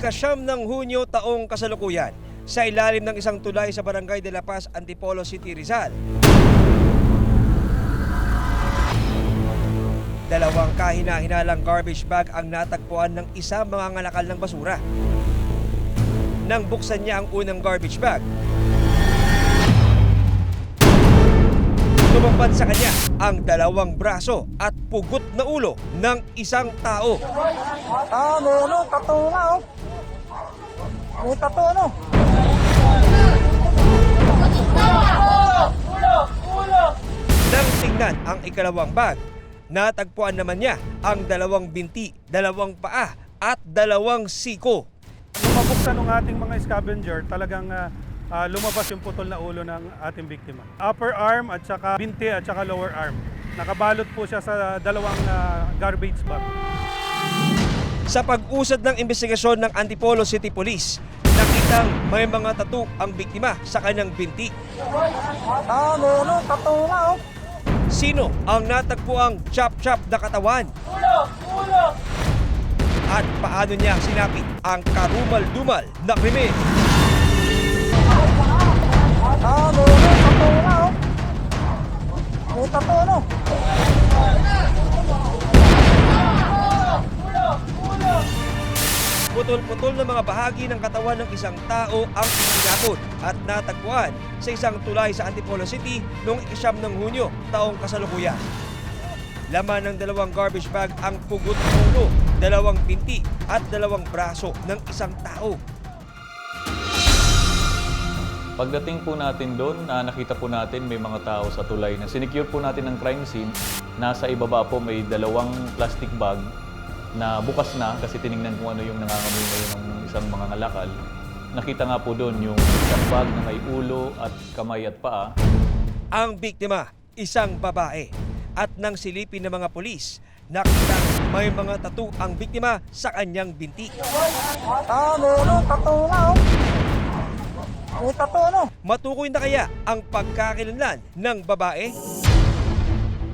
ika-9 ng Hunyo taong kasalukuyan sa ilalim ng isang tulay sa Barangay de la Paz, Antipolo City, Rizal. Dalawang kahina-hinalang garbage bag ang natagpuan ng isang mangangalakal ng basura. Nang buksan niya ang unang garbage bag, lumapad sa kanya ang dalawang braso at pugot na ulo ng isang tao. May tattoo nga, oh. May tattoo, ano? Nang tingnan ang ikalawang bag, natagpuan naman niya ang dalawang binti, dalawang paa at dalawang siko. Nung mabuksan ng ating mga scavenger, talagang lumabas yung putol na ulo ng ating biktima. Upper arm at saka binti at saka lower arm. Nakabalot po siya sa dalawang garbage bag. Sa pag-usad ng investigasyon ng Antipolo City Police, nakitang may mga tattoo ang biktima sa kanyang binti. May tattoo nga, oh. Sino ang natagpuang chop-chop na katawan? At paano niya sinapit ang karumal-dumal na krimen? May tattoo nga, oh. May tattoo, ano? Putol-putol na mga bahagi ng katawan ng isang tao ang itinapon at natagpuan sa isang tulay sa Antipolo City noong ika-9 ng Hunyo taong kasalukuyan. Laman ng dalawang garbage bag ang pugot ng ulo, dalawang binti at dalawang braso ng isang tao. Pagdating po natin doon, nakita po natin may mga tao sa tulay na sinecure po natin ang crime scene. Nasa ibaba po may dalawang plastic bag na bukas na kasi tiningnan kung ano yung nangangamoy ngayon ng isang mga ngalakal. Nakita nga po doon yung isang bag na may ulo at kamay at paa. Ang biktima, isang babae. At nang silipin ng mga pulis, nakita may mga tattoo ang biktima sa kanyang binti. May tattoo nga, oh. May tattoo, ano? Matukoy na kaya ang pagkakilanlan ng babae?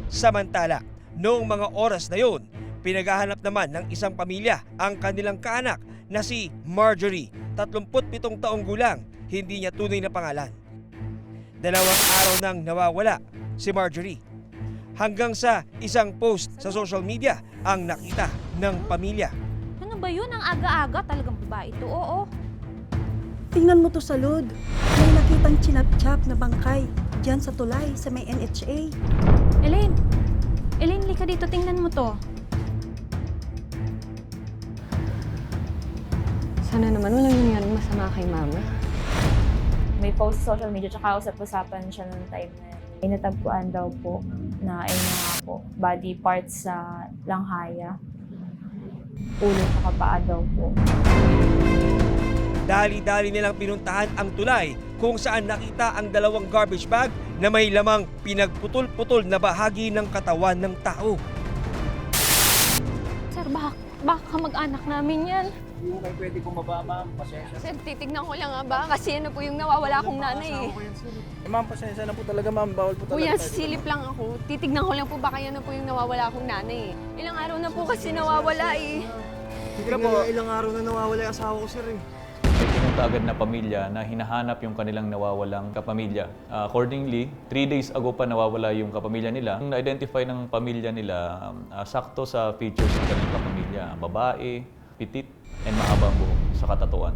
Samantala, noong mga oras na yun, pinaghahanap naman ng isang pamilya ang kanilang kaanak na si Marjorie, 37 taong gulang, hindi niya tunay na pangalan. 2 araw nang nawawala si Marjorie. Hanggang sa isang post sa social media ang nakita ng pamilya. Ano ba yun? Ang aga-aga talagang babae ito, oo. Tingnan mo to sa lod. May nakitang chinap-chap na bangkay dyan sa tulay sa may NHA. Elaine, lika dito, tingnan mo to. Sana naman walang nangyaring masama kay mama. May post sa social media tsaka usap-usapan siya noong time na yun. May natagpuan daw po na body parts sa langhaya. Ulo tsaka paa daw po. Dali-dali nilang pinuntahan ang tulay kung saan nakita ang dalawang garbage bag na may lamang pinagputol-putol na bahagi ng katawan ng tao. Sir, baka mag-anak namin yan. Hindi kayo pwede bumaba, ma'am. Pasensya. Sir, titignan ko lang ba? Kasi ano po yung nawawala akong nanay eh. Ma'am, pasensya na po talaga, ma'am. Bawal po talaga. Kuya, silip lang ako. Titignan ko lang po baka yan na po yung nawawala akong nanay eh. Ilang araw na po kasi nawawala eh. Hindi po. Ilang araw na nawawala yung asawa ko, sir eh. May pumunta agad na pamilya na hinahanap yung kanilang nawawalang kapamilya. Accordingly, 3 days ago pa nawawala yung kapamilya nila. Na-identify ng pamilya nila sakto sa features ng kanilang kapamilya. Babae, pitit, and mahabang buhok sa katatuan.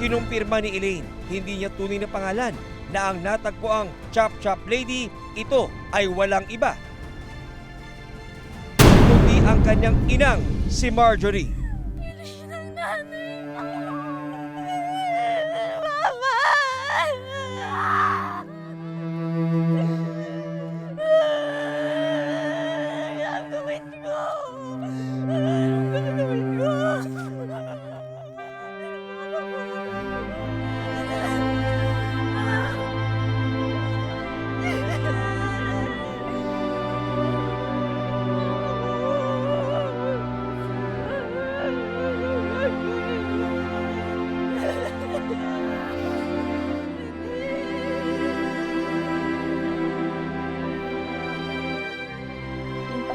Kinumpirma ni Elaine, hindi niya tunay na pangalan na ang natagpuang chop-chop lady, ito ay walang iba kundi ang kanyang inang si Marjorie.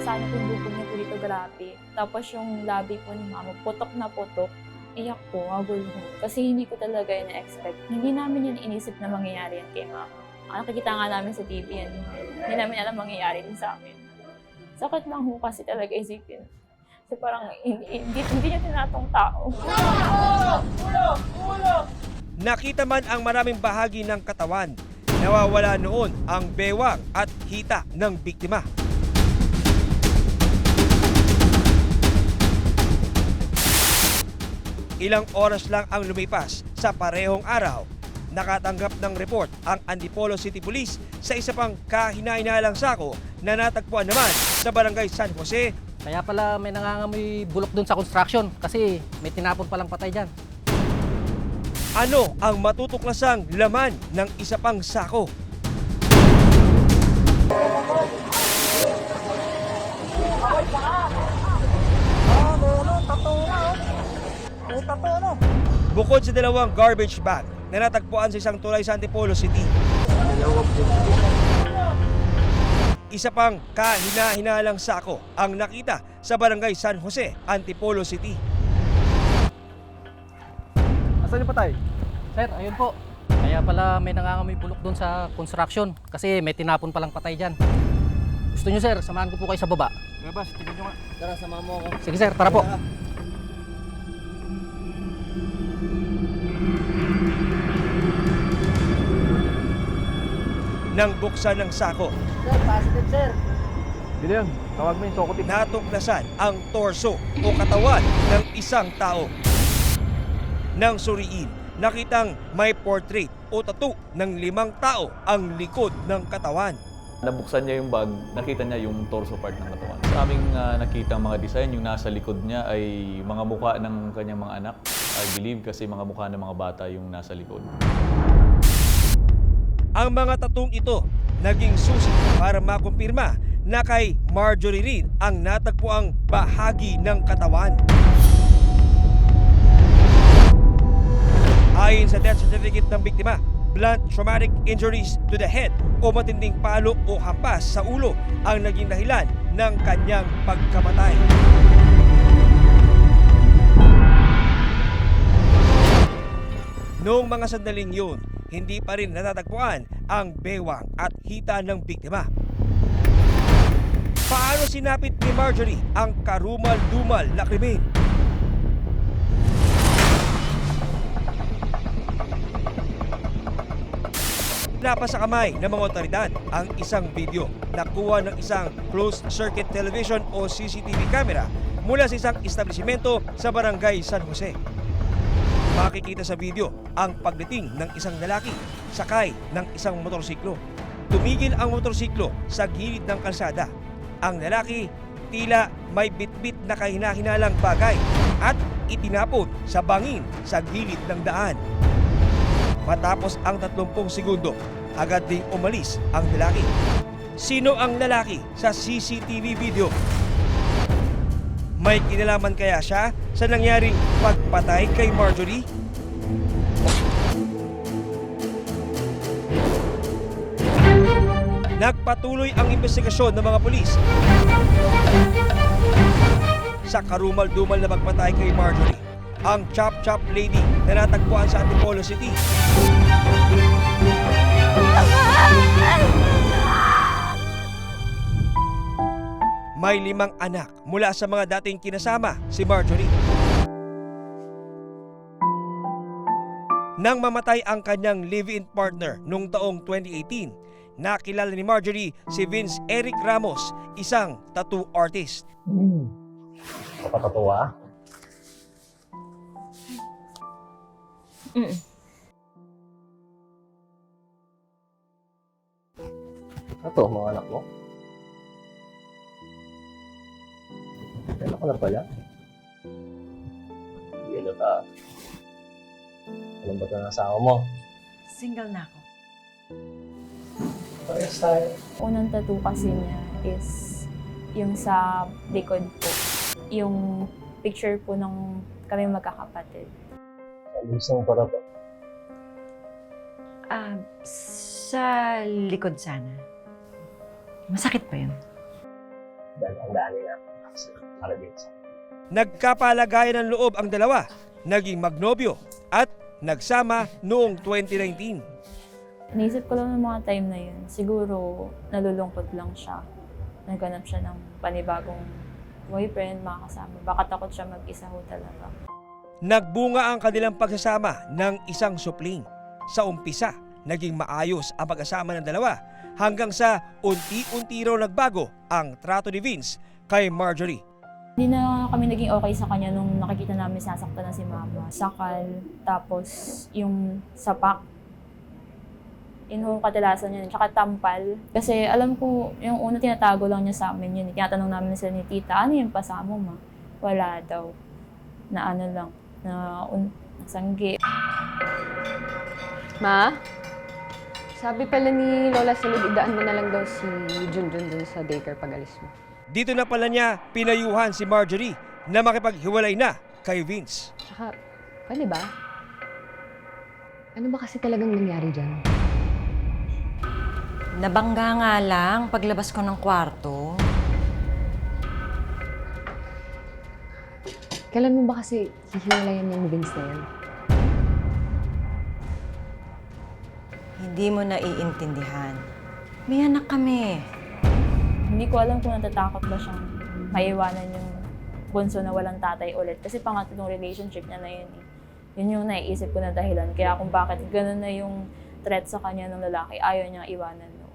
Nabasahan niyo po yung bubog niya po dito, grabe. Tapos yung labi po ni mama, putok na putok. Iyak po, agulho. Kasi hindi ko talaga yun na-expect. Hindi namin yun inisip na mangyayari yan kay mama. Ang nakikita nga namin sa TV yan. Hindi namin alam mangyayari din sa amin. Sakit lang ho kasi talaga isipin. Kasi parang hindi niya tinatong tao. Nakita man ang maraming bahagi ng katawan. Nawawala noon ang bewang at hita ng biktima. Ilang oras lang ang lumipas sa parehong araw. Nakatanggap ng report ang Antipolo City Police sa isa pang kahinainalang sako na natagpuan naman sa Barangay San Jose. Kaya pala may nangangamoy bulok doon sa construction kasi may tinapon palang patay dyan. Ano ang matutuklasang laman ng isa pang sako? Meron, tattoo na, oh. May tattoo, no? Bukod sa dalawang garbage bag na natagpuan sa isang tulay sa Antipolo City, isa pang kahina-hinalang sako ang nakita sa Barangay San Jose, Antipolo City. Asan yung patay? Sir, ayun po. Kaya pala may nangangamoy bulok doon sa construction kasi may tinapon palang patay dyan. Gusto nyo sir, samahan ko po kayo sa baba. Gabas, tingnan nyo nga. Tara, sama mo ako. Sige sir, tara po. Nang buksan ng sako, Sir, positive, sir. Dito yun, tawag mo yung sokotik. natuklasan ang torso o katawan ng isang tao. Nang suriin, nakitang may portrait o tattoo ng 5 tao ang likod ng katawan. Nabuksan niya yung bag, nakita niya yung torso part ng katawan. Sa aming nakita mga design, yung nasa likod niya ay mga mukha ng kanyang mga anak. I believe kasi mga mukha ng mga bata yung nasa likod. Ang mga tatong ito naging susi para makumpirma na kay Marjorie Reed ang natagpuang bahagi ng katawan. Ayon sa death certificate ng biktima, blunt traumatic injuries to the head o matinding palo o hampas sa ulo ang naging dahilan ng kanyang pagkamatay. Noong mga sandaling yun, hindi pa rin natatagpuan ang bewang at hita ng biktima. Paano sinapit ni Marjorie ang karumal-dumal na krimen? Napa sa kamay ng mga otoridad ang isang video na kuha ng isang closed-circuit television o CCTV camera mula sa isang establishmento sa Barangay San Jose. Makikita sa video ang pagdating ng isang lalaki sakay ng isang motorsiklo. Tumigil ang motorsiklo sa gilid ng kalsada. Ang lalaki tila may bitbit na kahina-hinalang bagay at itinapon sa bangin sa gilid ng daan. Matapos ang 30 segundo, agad ding umalis ang lalaki. Sino ang lalaki sa CCTV video? May kinalaman kaya siya sa nangyaring pagpatay kay Marjorie? Nagpatuloy ang investigasyon ng mga pulis sa karumal-dumal na pagpatay kay Marjorie, ang chop-chop lady na natagpuan sa Antipolo City. May 5 anak mula sa mga dating kinasama si Marjorie. Nang mamatay ang kanyang live-in partner noong taong 2018, nakilala ni Marjorie si Vince Eric Ramos, isang tattoo artist. Kapatatuwa? Ito, mga anak mo? Kailan ko na pala? Hindi ka. Alam ba ito ng asawa mo? Single na ako. Parehas tayo. Unang tattoo kasi niya is yung sa likod po. Yung picture po ng kami magkakapatid. Alisang para ba? Sa likod sana. Masakit pa yun. dahil ang dami na para dito sa Nagkapalagayan ng loob ang dalawa, naging magnobyo at nagsama noong 2019. Naisip ko lang ng mga time na yun, siguro nalulungkot lang siya. Naghanap siya ng panibagong boyfriend, makakasama. Baka takot siya mag-isa ho talaga. Nagbunga ang kanilang pagsasama ng isang supling. Sa umpisa, naging maayos ang pag-asama ng dalawa hanggang sa unti-unti raw nagbago ang trato ni Vince kay Marjorie. Hindi na kami naging okay sa kanya nung nakikita namin sasaktan na si mama. Sakal, tapos yung sapak. Yun yung kadalasan niya. Tsaka tampal. Kasi alam ko, yung una tinatago lang niya sa amin yun. Tinatanong namin sila ni tita, ano yung pasamo ma? Wala daw. Na ano lang, na sanggi. Ma? Sabi pala ni Lola Salud, idaan mo na lang daw si Junjun dun sa daycare pag alis mo. Dito na pala niya pinayuhan si Marjorie na makipaghiwalay na kay Vince. Tsaka, pwede ba? Ano ba kasi talagang nangyari dyan? Nabangga nga lang paglabas ko ng kwarto. Kailan mo ba kasi hihiwalayan niya ni Vince na yan? Hindi mo naiintindihan. May anak kami. Hindi ko alam kung natatakot ba siyang maiwanan yung bunso na walang tatay ulit. Kasi pangatlong relationship niya na yun eh. Yun yung naiisip ko na dahilan. Kaya kung bakit ganun na yung threat sa kanya ng lalaki, ayaw niya iwanan. No?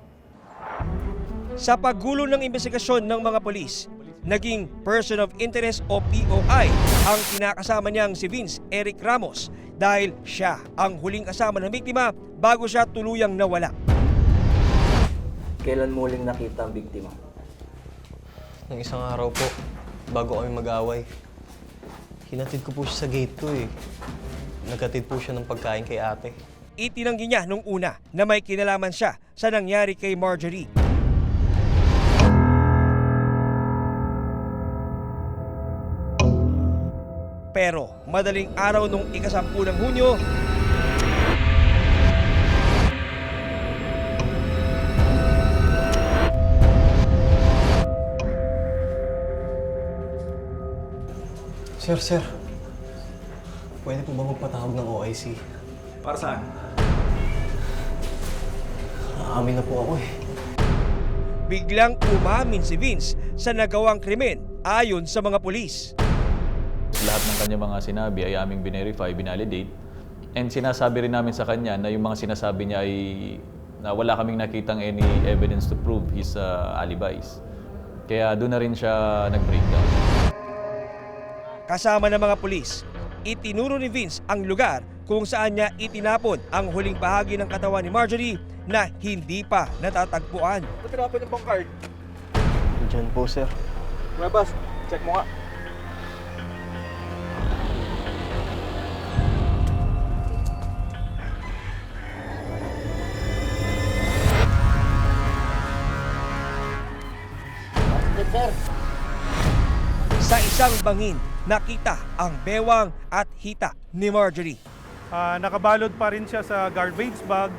Sa paggulo ng investigasyon ng mga polis, naging person of interest o POI ang kinakasama niyang si Vince Eric Ramos dahil siya ang huling kasama ng biktima bago siya tuluyang nawala. Kailan mo huling nakita ang biktima? Nung isang araw po, bago kami mag-away. Hinatid ko po siya sa gate ko eh. Naghatid po siya ng pagkain kay ate. Itinanggi niya nung una na may kinalaman siya sa nangyari kay Marjorie. Pero madaling araw nung ika-10 ng Hunyo, Sir. Pwede po ba magpatawag ng OIC? Para saan? Aamin na po ako eh. biglang umamin si Vince sa nagawang krimen ayon sa mga pulis. Lahat ng kanya mga sinabi ay aming binerify, binalidate. And sinasabi rin namin sa kanya na yung mga sinasabi niya ay na wala kaming nakitang any evidence to prove his alibis. Kaya doon na rin siya nag-breakdown. Kasama ng mga pulis, itinuro ni Vince ang lugar kung saan niya itinapon ang huling bahagi ng katawan ni Marjorie na hindi pa natatagpuan. Ba't tinapon yung bang card? Diyan po, sir. Mabas, check mo nga. Sa isang bangin, nakita ang bewang at hita ni Marjorie. Nakabalot pa rin siya sa garbage bag,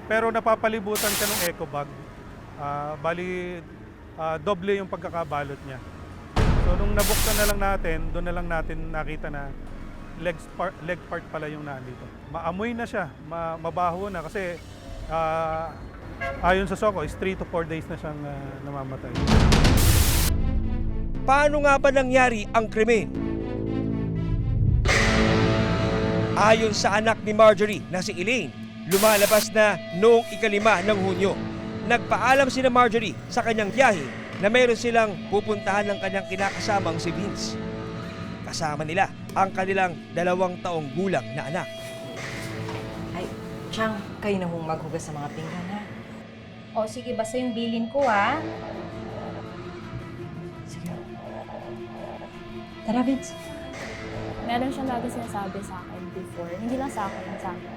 pero napapalibutan siya ng eco bag. Doble yung pagkakabalot niya. So nung nabuksan na lang natin, doon na lang natin nakita na leg part pala yung nandito. Maamoy na siya, mabaho na kasi ayon sa SOCO is 3 to 4 days na siyang namamatay. Paano nga ba nangyari ang krimen? Ayon sa anak ni Marjorie na si Elaine, lumalabas na noong 5 ng Hunyo. Nagpaalam sina Marjorie sa kanyang biyahe na mayroon silang pupuntahan ng kanyang kinakasamang si Vince. Kasama nila ang kanilang 2 taong gulang na anak. Ay, Chang, kayo na hong maghugas sa mga pinggan, ha? O sige, basta yung bilin ko, ha? Sige. Tara, Vince. Meron siyang lagi sinasabi sa akin before, hindi lang sa akin, sa akin.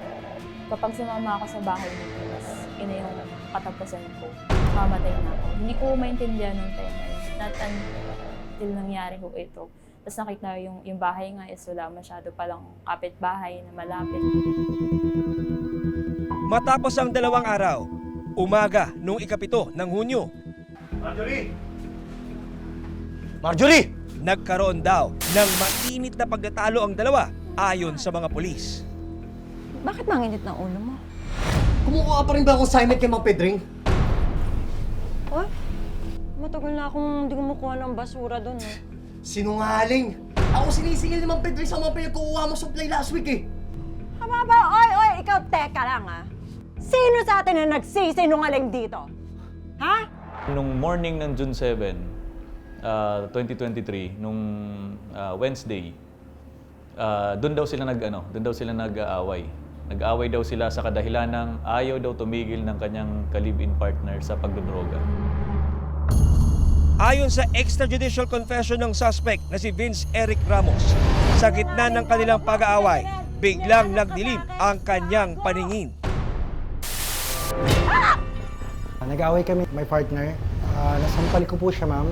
Kapag sumama ako sa bahay ni Vince, yun na yung katapusan ko. Mamatay na ako. Hindi ko maintindihan nung time na yun. Not until nangyari ko ito. Tapos nakita yung bahay nga is wala masyado palang kapitbahay na malapit. Matapos ang 2 araw, umaga noong 7 ng Hunyo, Marjorie! Marjorie! Nagkaroon daw ng mainit na pagtatalo ang dalawa ayon sa mga pulis. Bakit manginit ng ulo mo? Kumukuha pa rin ba akong assignment kay Mang Pedring? Oh, matagal na akong hindi kumukuha ng basura doon eh. Sinungaling! Ako sinisingil ni Mang Pedring sa mga pinagkukuha mo supply last week eh! Hababa, oy, ikaw, teka lang ah. Sino sa atin na nagsisinungaling dito? Ha? Nung morning ng June 7, 2023, nung Wednesday, doon daw sila nag-aaway. Nag-aaway daw sila sa kadahilan ng ayaw daw tumigil ng kanyang ka-live-in partner sa pagdodroga. Ayon sa extrajudicial confession ng suspect na si Vince Eric Ramos, sa gitna ng kanilang pag-aaway, biglang nagdilim ang kanyang paningin. Nag-away kami, my partner. Nasampal ko po siya, ma'am.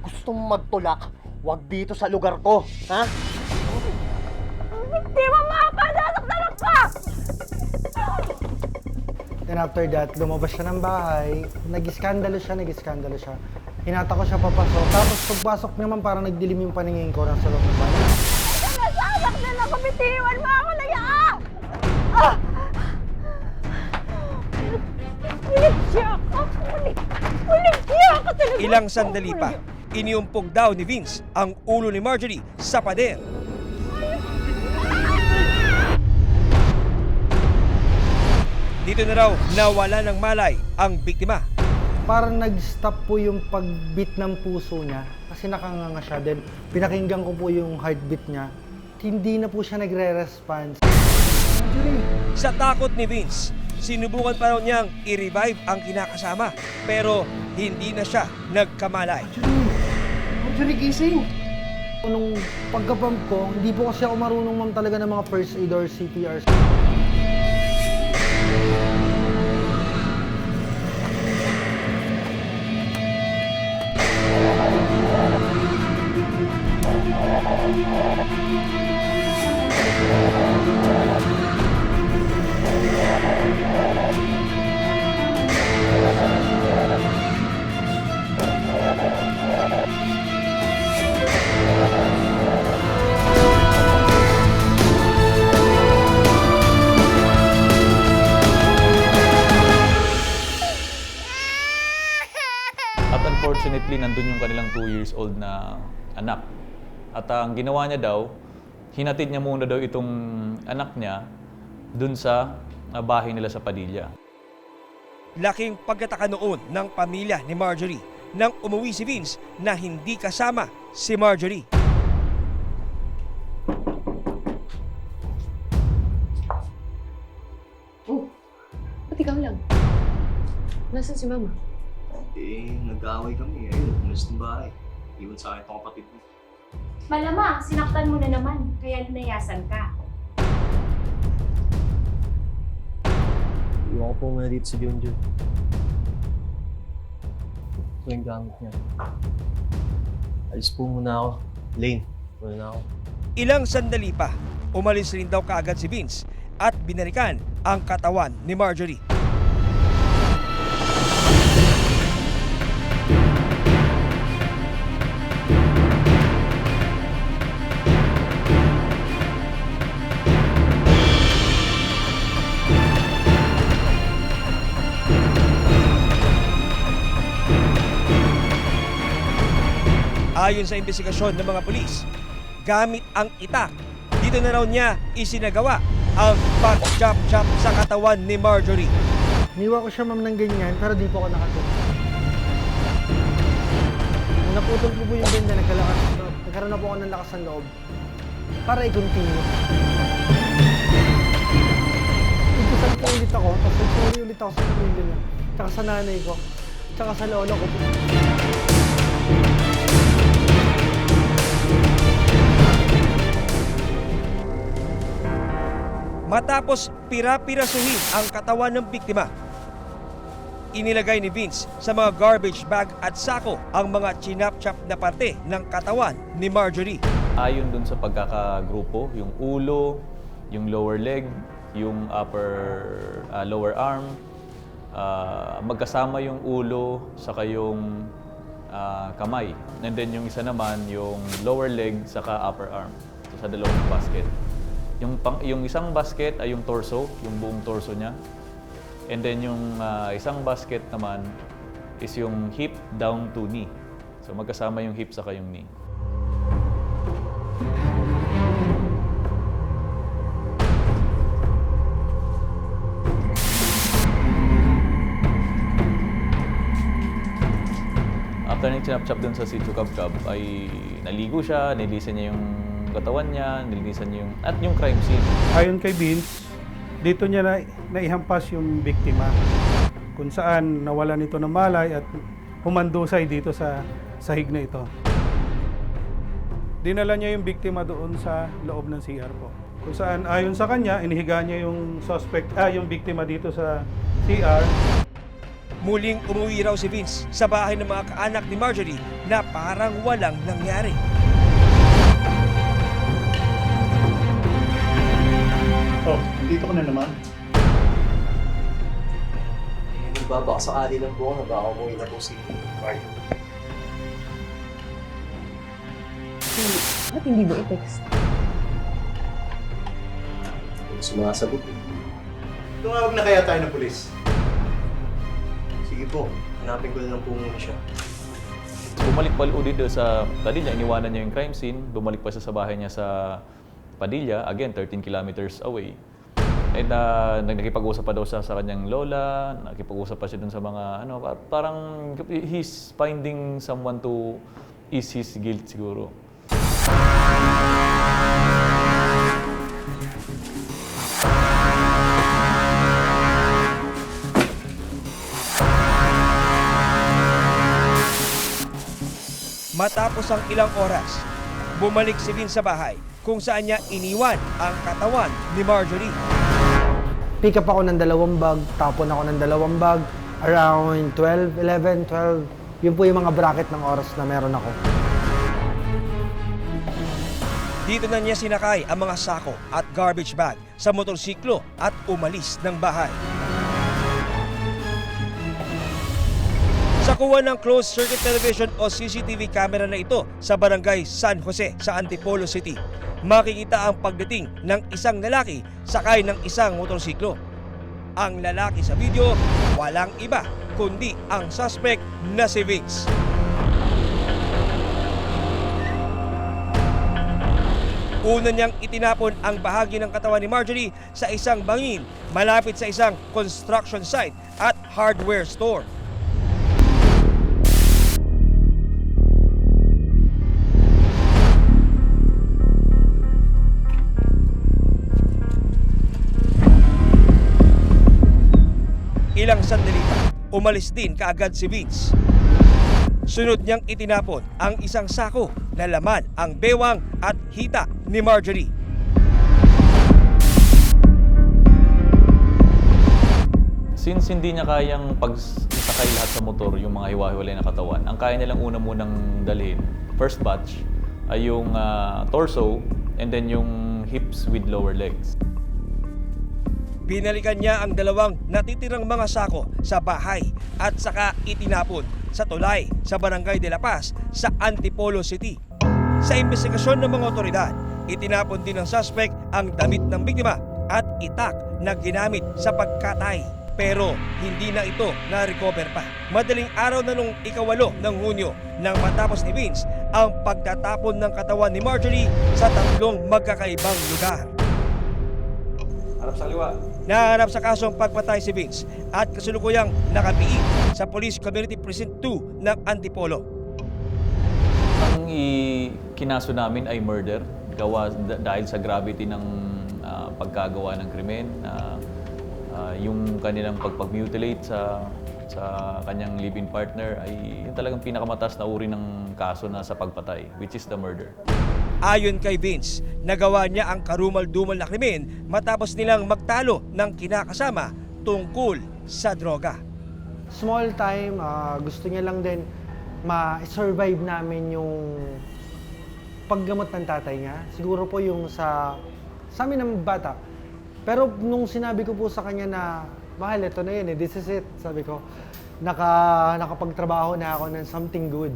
Gusto mo magtulak? Huwag dito sa lugar ko, ha? Di mo makapadasok pa! Then after that, lumabas siya ng bahay. Nag-iskandalo siya. Hinata ko siya papasok. Tapos pagpasok naman parang nagdilim yung paningin ko nasa loob ng bahay. Nasasak na ako! Bitiwan mo ako na yan! Ulit siya ako! Ulit siya ako talaga! Ilang sandali pa, iniumpog daw ni Vince ang ulo ni Marjorie sa pader. Dito na raw nawala ng malay ang biktima. Parang nag-stop po yung pagbit ng puso niya kasi nakanganga siya. Then pinakinggan ko po yung heartbeat niya. Hindi na po siya nagre-response. Sa takot ni Vince, sinubukan pa raw niyang i-revive ang kinakasama pero hindi na siya nagkamalay. Marjorie, gising! Nung pagkapump ko, hindi po kasi ako marunong ma'am talaga ng mga first aid or CPR. At unfortunately, nandun yung kanilang 2 years old na anak. At ang ginawa niya daw, hinatid niya muna daw itong anak niya dun sa bahay nila sa Padilla. Laking pagkataka noon ng pamilya ni Marjorie nang umuwi si Vince na hindi kasama si Marjorie. Oh, ba't ikaw lang? Nasaan si Mama? Nag-aaway kami. Ayun, umalis ng bahay. Iwan sa akin itong kapatid mo. Malamang, sinaktan mo na naman, kaya linayasan ka. Iwan ko po muna dito si Junjun. Ito yung gamit niya. Alis po muna ako. Lane, muna na ako. Ilang sandali pa, umalis rin daw kaagad si Vince at binalikan ang katawan ni Marjorie. Ayon sa investigasyon ng mga pulis, gamit ang itak, dito na raw niya isinagawa ang pag-chop-chop sa katawan ni Marjorie. Niwa ko siya ma'am ng ganyan pero di po ako nakatulog. Nung naputol po yung benda, nagkaroon na po ako ng lakas ng loob para i-continue. Nagkasal po ulit ako, tapos sorry ulit ako sa pamilya niya, tsaka sa nanay ko, tsaka sa lolo ko po. Matapos pira-pirasuhin ang katawan ng biktima, inilagay ni Vince sa mga garbage bag at sako ang mga chinap-chop na parte ng katawan ni Marjorie. Ayon dun sa pagkakagrupo, yung ulo, yung lower leg, yung lower arm, magkasama yung ulo saka yung kamay. And then yung isa naman, yung lower leg saka upper arm. So, sa dalawang basket. Yung isang basket ay yung torso, yung buong torso niya. And then yung isang basket naman is yung hip down to knee. So magkasama yung hip saka yung knee. After niyang chinap-chop dun sa sitio Kabkab, ay naligo siya, nilinisan niya yung katawan niya, nilinisan niya yung crime scene. Ayon kay Vince, dito niya naihampas yung biktima kung saan nawalan ito ng malay at humandusay dito sa sahig na ito. Dinala niya yung biktima doon sa loob ng CR po. Kung saan ayon sa kanya, inihiga niya yung yung biktima dito sa CR. Muling umuwi raw si Vince sa bahay ng mga kaanak ni Marjorie na parang walang nangyari. Oh, dito ka na naman. Baka sakali lang po na baka umuwi na po si Mario. Ba't hindi mo i-text? Sumasagot. Tumawag na kaya tayo ng pulis. Sige po, hanapin ko na lang po muna siya. Bumalik pa ulit sa Padilla, iniwanan niya yung crime scene, bumalik pa siya sa bahay niya sa Padilla, again 13 kilometers away. And nakipag-usap pa daw siya sa kanyang lola, nakipag-usap pa siya dun sa mga parang he's finding someone to ease his guilt siguro. Matapos ang ilang oras, bumalik si Vince sa bahay kung saan niya iniwan ang katawan ni Marjorie. Pick up ako ng 2 bag, tapon ako ng 2 bag, around 11, 12. Yun po yung mga bracket ng oras na meron ako. Dito na niya sinakay ang mga sako at garbage bag sa motorsiklo at umalis ng bahay. Sa kuha ng closed circuit television o CCTV camera na ito sa barangay San Jose sa Antipolo City, makikita ang pagdating ng isang lalaki sakay ng isang motorsiklo. Ang lalaki sa video, walang iba kundi ang suspect na si Vince. Una niyang itinapon ang bahagi ng katawan ni Marjorie sa isang bangin malapit sa isang construction site at hardware store. Ilang sandali pa, umalis din kaagad si Vince. Sunod niyang itinapon ang isang sako na laman ang bewang at hita ni Marjorie. Since hindi niya kayang pagsakay lahat sa motor yung mga hiwa-hiwalay na katawan, ang kaya nilang una munang dalhin, first batch, ay yung torso and then yung hips with lower legs. Binalikan niya ang 2 natitirang mga sako sa bahay at saka itinapon sa tulay sa Barangay de la Paz sa Antipolo City. Sa investigasyon ng mga otoridad, itinapon din ng suspect ang damit ng biktima at itak na ginamit sa pagkatay. Pero hindi na ito na-recover pa. Madaling araw na nung 8 ng Hunyo nang matapos ni Vince ang pagtatapon ng katawan ni Marjorie sa 3 magkakaibang lugar. Harap sa liwa. Nahanap sa kasong pagpatay si Vince at kasulukuyang nakapiig sa Police Community Precinct 2 ng Antipolo. Ang kinaso namin ay murder dahil sa gravity ng pagkagawa ng krimen. Yung kanilang pagpag-mutilate sa kanyang live-in partner ay yung talagang pinakamataas na uri ng kaso na sa pagpatay, which is the murder. Ayon kay Vince, nagawa niya ang karumal-dumal na krimen matapos nilang magtalo ng kinakasama tungkol sa droga. Small time, gusto niya lang din ma-survive namin yung paggamot ng tatay niya. Siguro po yung sa amin ng bata. Pero nung sinabi ko po sa kanya na mahal, ito na yun eh, this is it. Sabi ko, nakapagtrabaho na ako ng something good.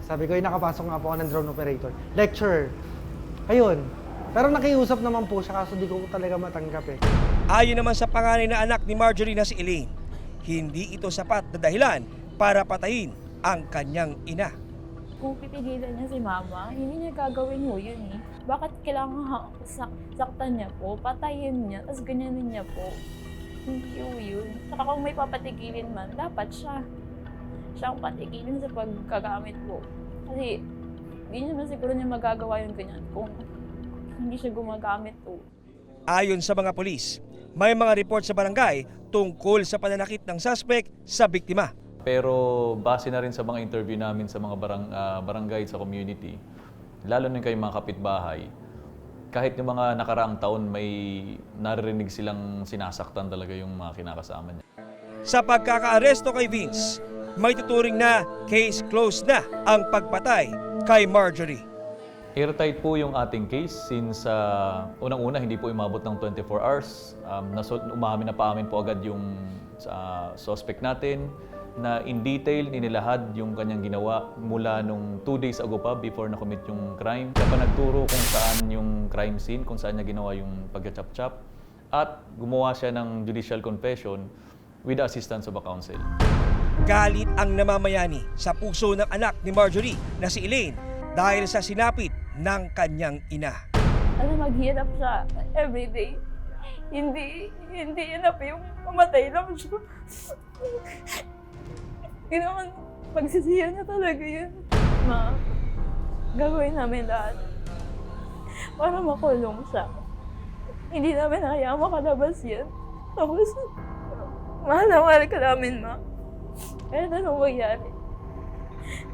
Sabi ko, nakapasok nga po ako ng drone operator. Lecturer. Ayun. Pero nakiusap naman po siya, kaso di ko talaga matanggap eh. Ayon naman sa panganay na anak ni Marjorie na si Elaine, hindi ito sapat na dahilan para patayin ang kanyang ina. Kung pipigilan niya si mama, hindi niya gagawin ho yun eh. Bakit kailangan saktan niya po, patayin niya, tapos ganyanin niya po? Hindi ho yun. Saka kung may papatigilin man, dapat siya. Siya ang patigilin sa pagkagamit po. Kasi hindi naman siguro niya magagawa yung ganyan kung hindi siya gumagamit po. Ayon sa mga pulis, may mga report sa barangay tungkol sa pananakit ng suspect sa biktima. Pero base na rin sa mga interview namin sa mga barangay sa community, lalo na kayong mga kapitbahay, kahit yung mga nakaraang taon may naririnig silang sinasaktan talaga yung mga kinakasama niya. Sa pagkakaaresto kay Vince, may tuturing na case closed na ang pagpatay kay Marjorie. Airtight po yung ating case since unang-una hindi po umabot ng 24 hours. Umamin na paamin po agad yung suspect natin na in detail inilahad yung kanyang ginawa mula nung 2 days ago pa before na-commit yung crime. Siya pa nagturo kung saan yung crime scene, kung saan niya ginawa yung pagka-chop-chop at gumawa siya ng judicial confession with the assistance of a counsel. Galit ang namamayani sa puso ng anak ni Marjorie na si Elaine dahil sa sinapit ng kanyang ina. Alam, maghirap siya everyday. Hindi enough yung mamatay lang siya. Ginawan, pagsisiyan niya talaga yun. Gagawin namin lahat para makulong siya. Hindi namin hayaan makalabas yan. Tapos, mahal na mahal ka namin, ma. Kaya anong mangyari?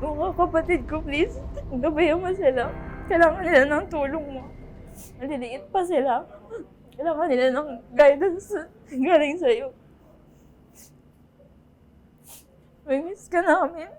Mga kapatid ko, please, gabayan mo sila. Kailangan nila ng tulong mo. Maliliit pa sila. Kailangan nila ng guidance galing sa'yo. May miss ka namin.